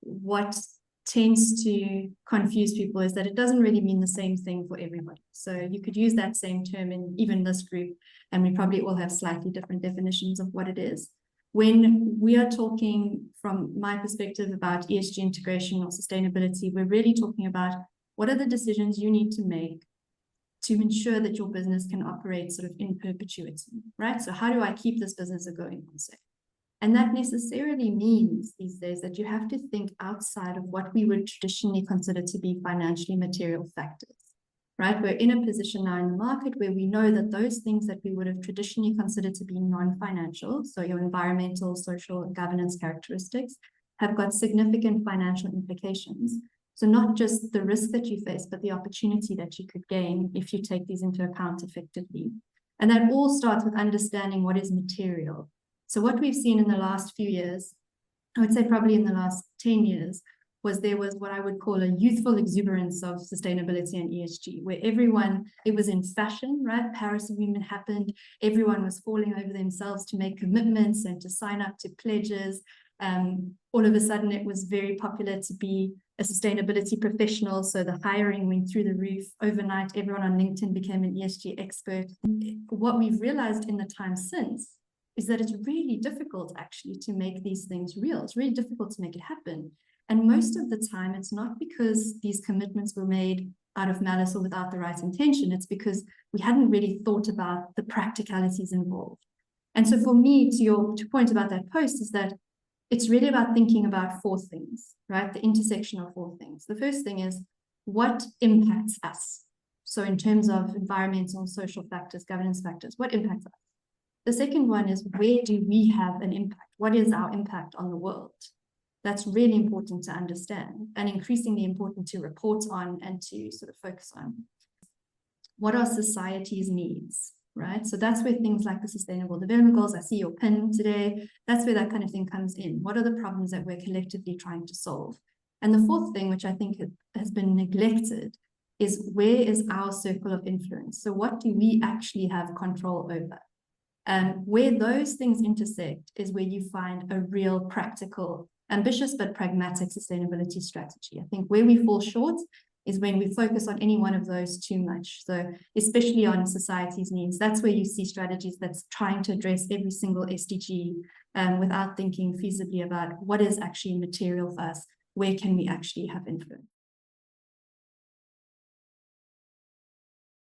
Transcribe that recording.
what tends to confuse people is that it doesn't really mean the same thing for everybody. So you could use that same term in even this group, and we probably all have slightly different definitions of what it is. When we are talking from my perspective about ESG integration or sustainability, we're really talking about what are the decisions you need to make to ensure that your business can operate sort of in perpetuity, right? So how do I keep this business going on, say? And that necessarily means these days that you have to think outside of what we would traditionally consider to be financially material factors, right? We're in a position now in the market where we know that those things that we would have traditionally considered to be non-financial, so your environmental, social, and governance characteristics, have got significant financial implications. So not just the risk that you face, but the opportunity that you could gain if you take these into account effectively. And that all starts with understanding what is material. So what we've seen in the last few years, I would say probably in the last 10 years, there was what I would call a youthful exuberance of sustainability and ESG, where everyone, it was in fashion, right? Paris Agreement happened. Everyone was falling over themselves to make commitments and to sign up to pledges. All of a sudden, it was very popular to be a sustainability professional. So the hiring went through the roof. Overnight, everyone on LinkedIn became an ESG expert. What we've realized in the time since is that it's really difficult actually to make these things real. It's really difficult to make it happen. And most of the time, it's not because these commitments were made out of malice or without the right intention. It's because we hadn't really thought about the practicalities involved. And so for me, to your point about that post, is that it's really about thinking about four things, right? The intersection of four things. The first thing is what impacts us? So in terms of environmental, social factors, governance factors, what impacts us? The second one is where do we have an impact? What is our impact on the world? That's really important to understand and increasingly important to report on and to sort of focus on. What are society's needs, right? So that's where things like the Sustainable Development Goals, I see your pin today, that's where that kind of thing comes in. What are the problems that we're collectively trying to solve? And the fourth thing, which I think has been neglected, is where is our circle of influence? So what do we actually have control over? Where those things intersect is where you find a real practical, ambitious but pragmatic sustainability strategy. I think where we fall short is when we focus on any one of those too much. So especially on society's needs, that's where you see strategies that's trying to address every single SDG without thinking feasibly about what is actually material for us, where can we actually have influence.